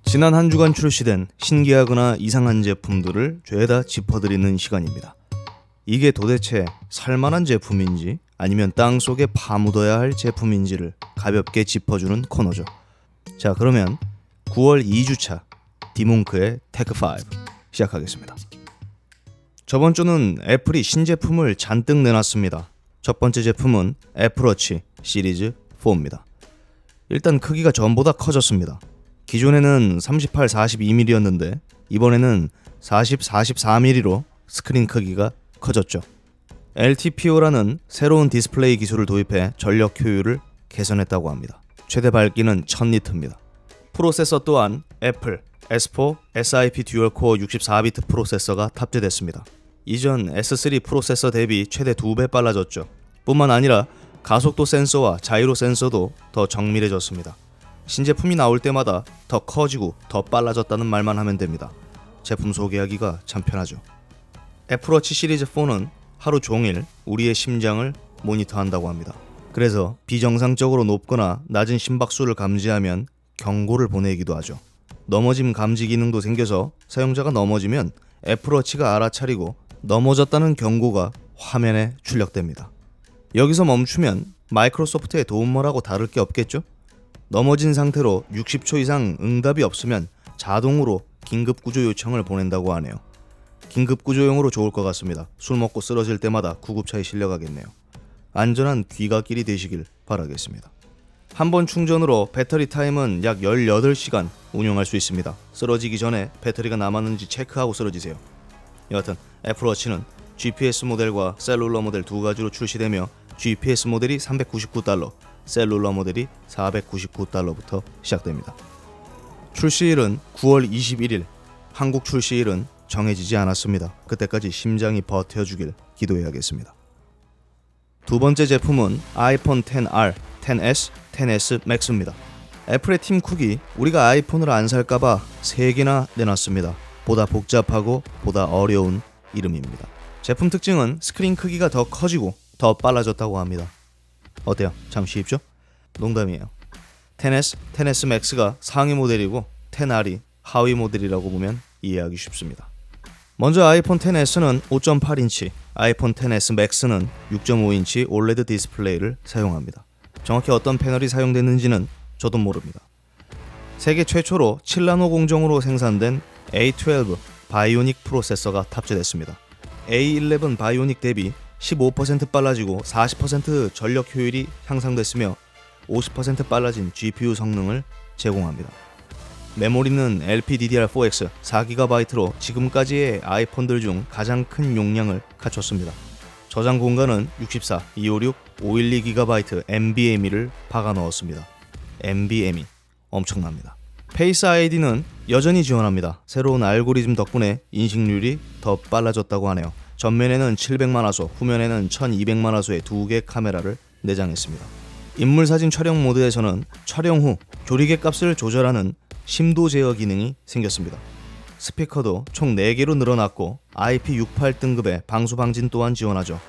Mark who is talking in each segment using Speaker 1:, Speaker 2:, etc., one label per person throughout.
Speaker 1: 지난 한 주간 출시된 신기하거나 이상한 제품들을 죄다 짚어드리는 시간입니다. 이게 도대체 살만한 제품인지 아니면 땅속에 파묻어야 할 제품인지를 가볍게 짚어주는 코너죠. 자, 그러면 9월 2주차 디몽크의 테크5 시작하겠습니다. 저번 주는 애플이 신제품을 잔뜩 내놨습니다. 첫 번째 제품은 애플워치 시리즈 4입니다. 일단 크기가 전보다 커졌습니다. 기존에는 38, 42mm였는데 이번에는 40, 44mm로 스크린 크기가 커졌죠. LTPO라는 새로운 디스플레이 기술을 도입해 전력 효율을 개선했다고 합니다. 최대 밝기는 1000니트입니다. 프로세서 또한 애플 S4 SiP 듀얼코어 64비트 프로세서가 탑재됐습니다. 이전 S3 프로세서 대비 최대 2배 빨라졌죠. 뿐만 아니라 가속도 센서와 자이로 센서도 더 정밀해졌습니다. 신제품이 나올 때마다 더 커지고 더 빨라졌다는 말만 하면 됩니다. 제품 소개하기가 참 편하죠. 애플워치 시리즈 4는 하루 종일 우리의 심장을 모니터한다고 합니다. 그래서 비정상적으로 높거나 낮은 심박수를 감지하면 경고를 보내기도 하죠. 넘어짐 감지 기능도 생겨서 사용자가 넘어지면 애플워치가 알아차리고 넘어졌다는 경고가 화면에 출력됩니다. 여기서 멈추면 마이크로소프트의 도움말하고 다를 게 없겠죠? 넘어진 상태로 60초 이상 응답이 없으면 자동으로 긴급구조 요청을 보낸다고 하네요. 긴급구조용으로 좋을 것 같습니다. 술 먹고 쓰러질 때마다 구급차에 실려가겠네요. 안전한 귀갓길이 되시길 바라겠습니다. 한 번 충전으로 배터리 타임은 약 18시간 운용할 수 있습니다. 쓰러지기 전에 배터리가 남았는지 체크하고 쓰러지세요. 여하튼 애플워치는 GPS 모델과 셀룰러 모델 두 가지로 출시되며 GPS 모델이 $399, 셀룰러 모델이 $499부터 시작됩니다. 출시일은 9월 21일, 한국 출시일은 정해지지 않았습니다. 그때까지 심장이 버텨주길 기도해야겠습니다. 두 번째 제품은 아이폰 XR, XS, XS Max입니다. 애플의 팀 쿡이 우리가 아이폰을 안 살까봐 3개나 내놨습니다. 보다 복잡하고 보다 어려운 이름입니다. 제품 특징은 스크린 크기가 더 커지고 더 빨라졌다고 합니다. 어때요? 참 쉽죠? 농담이에요. XS, XS Max가 상위 모델이고 XR이 하위 모델이라고 보면 이해하기 쉽습니다. 먼저 아이폰 XS는 5.8인치, 아이폰 XS Max는 6.5인치 OLED 디스플레이를 사용합니다. 정확히 어떤 패널이 사용됐는지는 저도 모릅니다. 세계 최초로 7나노 공정으로 생산된 A12 바이오닉 프로세서가 탑재됐습니다. A11 바이오닉 대비 15% 빨라지고 40% 전력 효율이 향상됐으며 50% 빨라진 GPU 성능을 제공합니다. 메모리는 LPDDR4X 4GB로 지금까지의 아이폰들 중 가장 큰 용량을 갖췄습니다. 저장 공간은 64, 256, 512GB NVMe를 박아 넣었습니다. NVMe 엄청납니다. 페이스 아이디는 여전히 지원합니다. 새로운 알고리즘 덕분에 인식률이 더 빨라졌다고 하네요. 전면에는 700만화소, 후면에는 1200만화소의 2개 카메라를 내장했습니다. 인물사진 촬영 모드에서는 촬영 후 조리개 값을 조절하는 심도 제어 기능이 생겼습니다. 스피커도 총 4개로 늘어났고 IP68 등급의 방수 방진 또한 지원하죠.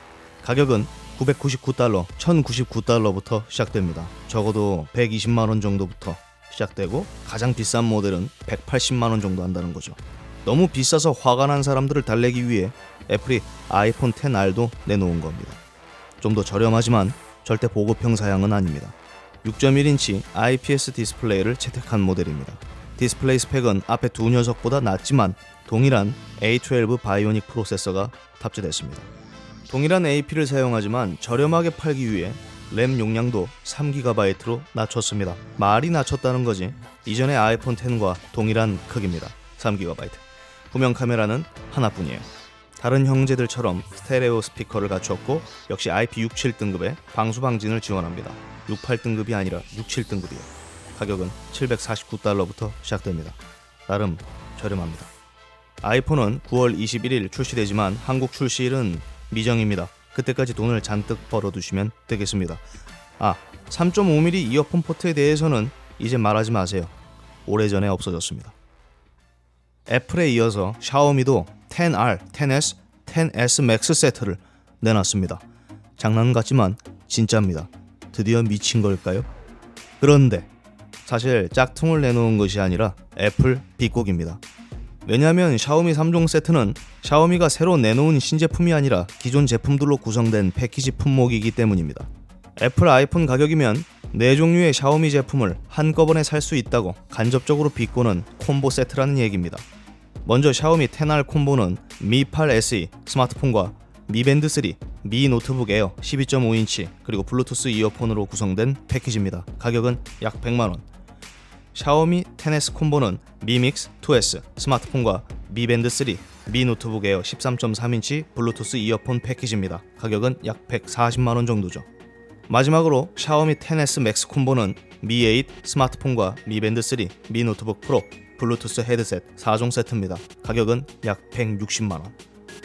Speaker 1: 가격은 $999, $1099부터 시작됩니다. 적어도 120만원 정도부터 시작되고 가장 비싼 모델은 180만원 정도 한다는 거죠. 너무 비싸서 화가 난 사람들을 달래기 위해 애플이 아이폰 XR도 내놓은 겁니다. 좀 더 저렴하지만 절대 보급형 사양은 아닙니다. 6.1인치 IPS 디스플레이를 채택한 모델입니다. 디스플레이 스펙은 앞에 두 녀석보다 낮지만 동일한 A12 바이오닉 프로세서가 탑재됐습니다. 동일한 AP를 사용하지만 저렴하게 팔기 위해 램 용량도 3GB로 낮췄습니다. 말이 낮췄다는 거지. 이전의 아이폰 X과 동일한 크기입니다. 3GB. 후면 카메라는 하나뿐이에요. 다른 형제들처럼 스테레오 스피커를 갖췄고 역시 IP67 등급의 방수 방진을 지원합니다. 68등급이 아니라 67등급이에요. 가격은 $749부터 시작됩니다. 나름 저렴합니다. 아이폰은 9월 21일 출시되지만 한국 출시일은 미정입니다. 그때까지 돈을 잔뜩 벌어두시면 되겠습니다. 3.5mm 이어폰 포트에 대해서는 이제 말하지 마세요. 오래전에 없어졌습니다. 애플에 이어서 샤오미도 XR, XS, XS Max 세트를 내놨습니다. 장난 같지만 진짜입니다. 드디어 미친 걸까요? 그런데 사실 짝퉁을 내놓은 것이 아니라 애플 비꼬기입니다. 왜냐하면 샤오미 3종 세트는 샤오미가 새로 내놓은 신제품이 아니라 기존 제품들로 구성된 패키지 품목이기 때문입니다. 애플 아이폰 가격이면 4종류의 샤오미 제품을 한꺼번에 살 수 있다고 간접적으로 비꼬는 콤보 세트라는 얘기입니다. 먼저 샤오미 10R 콤보는 미 8 SE 스마트폰과 미 밴드 3, 미 노트북 에어 12.5인치 그리고 블루투스 이어폰으로 구성된 패키지입니다. 가격은 약 100만원. 샤오미 10S 콤보는 미 믹스 2S 스마트폰과 미 밴드 3, 미 노트북 에어 13.3인치 블루투스 이어폰 패키지입니다. 가격은 약 140만원 정도죠. 마지막으로 샤오미 10S 맥스 콤보는 미 8 스마트폰과 미 밴드 3, 미 노트북 프로, 블루투스 헤드셋 4종 세트입니다. 가격은 약 160만원.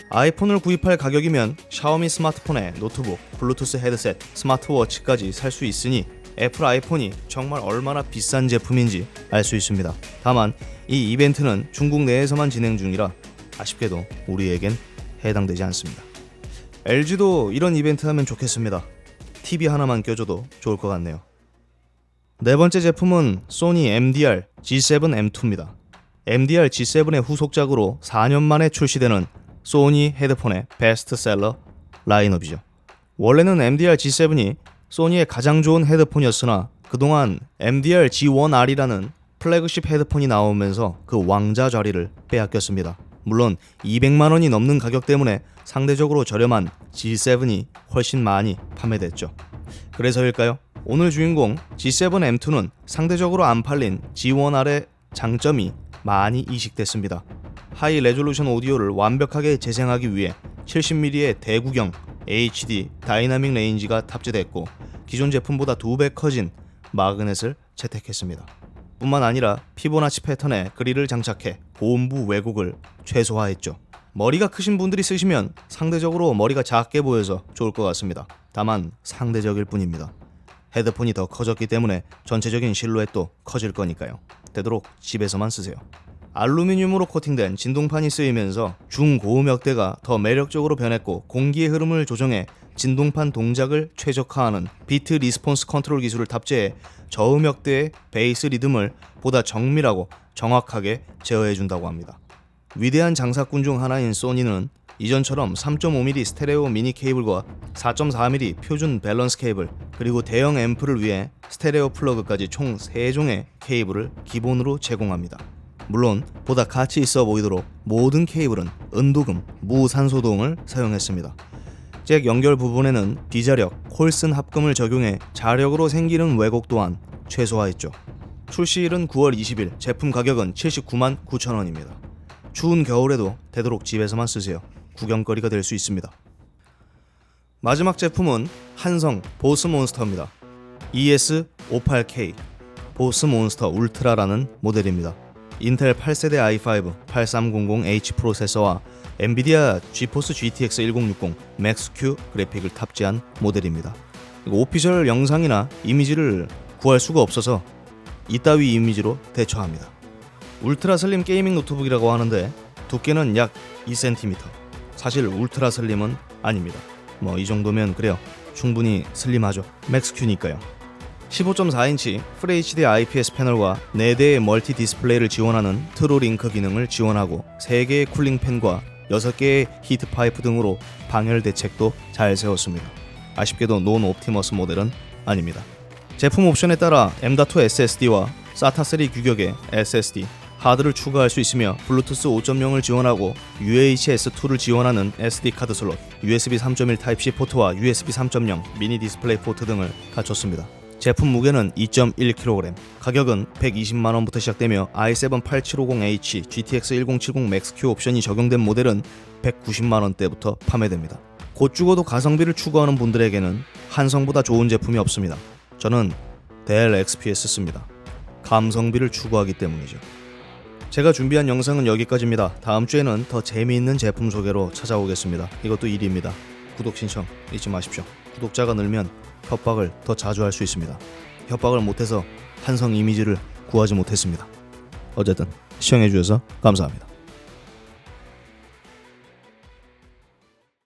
Speaker 1: 아이폰을 구입할 가격이면 샤오미 스마트폰에 노트북, 블루투스 헤드셋, 스마트워치까지 살 수 있으니 애플 아이폰이 정말 얼마나 비싼 제품인지 알 수 있습니다. 다만 이 이벤트는 중국 내에서만 진행 중이라 아쉽게도 우리에겐 해당되지 않습니다. LG도 이런 이벤트 하면 좋겠습니다. TV 하나만 껴줘도 좋을 것 같네요. 네 번째 제품은 소니 MDR G7M2입니다. MDR G7의 후속작으로 4년 만에 출시되는 소니 헤드폰의 베스트셀러 라인업이죠. 원래는 MDR G7이 소니의 가장 좋은 헤드폰이었으나 그동안 MDR G1R이라는 플래그십 헤드폰이 나오면서 그 왕자 자리를 빼앗겼습니다. 물론 200만원이 넘는 가격 때문에 상대적으로 저렴한 G7이 훨씬 많이 판매됐죠. 그래서일까요? 오늘 주인공 G7M2는 상대적으로 안 팔린 G1R의 장점이 많이 이식됐습니다. 하이 레졸루션 오디오를 완벽하게 재생하기 위해 70mm의 대구경 HD 다이나믹 레인지가 탑재됐고 기존 제품보다 2배 커진 마그넷을 채택했습니다. 뿐만 아니라 피보나치 패턴의 그릴을 장착해 고음부 왜곡을 최소화했죠. 머리가 크신 분들이 쓰시면 상대적으로 머리가 작게 보여서 좋을 것 같습니다. 다만 상대적일 뿐입니다. 헤드폰이 더 커졌기 때문에 전체적인 실루엣도 커질 거니까요. 되도록 집에서만 쓰세요. 알루미늄으로 코팅된 진동판이 쓰이면서 중고음역대가 더 매력적으로 변했고 공기의 흐름을 조정해 진동판 동작을 최적화하는 비트 리스폰스 컨트롤 기술을 탑재해 저음역대의 베이스 리듬을 보다 정밀하고 정확하게 제어해준다고 합니다. 위대한 장사꾼 중 하나인 소니는 이전처럼 3.5mm 스테레오 미니 케이블과 4.4mm 표준 밸런스 케이블 그리고 대형 앰프를 위해 스테레오 플러그까지 총 3종의 케이블을 기본으로 제공합니다. 물론 보다 가치 있어 보이도록 모든 케이블은 은도금, 무산소동을 사용했습니다. 잭 연결 부분에는 비자력, 콜슨 합금을 적용해 자력으로 생기는 왜곡 또한 최소화했죠. 출시일은 9월 20일, 제품 가격은 79만 9천원입니다. 추운 겨울에도 되도록 집에서만 쓰세요. 구경거리가 될 수 있습니다. 마지막 제품은 한성 보스몬스터입니다. ES58K 보스몬스터 울트라라는 모델입니다. 인텔 8세대 i5 8300H 프로세서와 엔비디아 지포스 GTX 1060 맥스-Q 그래픽을 탑재한 모델입니다. 오피셜 영상이나 이미지를 구할 수가 없어서 이따위 이미지로 대처합니다. 울트라 슬림 게이밍 노트북이라고 하는데 두께는 약 2cm. 사실 울트라 슬림은 아닙니다. 이 정도면 그래요. 충분히 슬림하죠. 맥스-Q니까요. 15.4인치 FHD IPS 패널과 4대의 멀티 디스플레이를 지원하는 트루링크 기능을 지원하고 3개의 쿨링팬과 6개의 히트 파이프 등으로 방열 대책도 잘 세웠습니다. 아쉽게도 논 옵티머스 모델은 아닙니다. 제품 옵션에 따라 M.2 SSD와 SATA3 규격의 SSD, 하드를 추가할 수 있으며 블루투스 5.0을 지원하고 UHS-2를 지원하는 SD 카드 슬롯, USB 3.1 타입C 포트와 USB 3.0 미니 디스플레이 포트 등을 갖췄습니다. 제품 무게는 2.1kg, 가격은 120만원부터 시작되며 i7 8750H, GTX 1070 맥스-Q 옵션이 적용된 모델은 190만원대부터 판매됩니다. 곧 죽어도 가성비를 추구하는 분들에게는 한성보다 좋은 제품이 없습니다. 저는 델 XPS 씁니다. 감성비를 추구하기 때문이죠. 제가 준비한 영상은 여기까지입니다. 다음 주에는 더 재미있는 제품 소개로 찾아오겠습니다. 이것도 일입니다. 구독 신청 잊지 마십시오. 구독자가 늘면 협박을 더 자주 할 수 있습니다. 협박을 못해서 한성 이미지를 구하지 못했습니다. 어쨌든 시청해주셔서 감사합니다.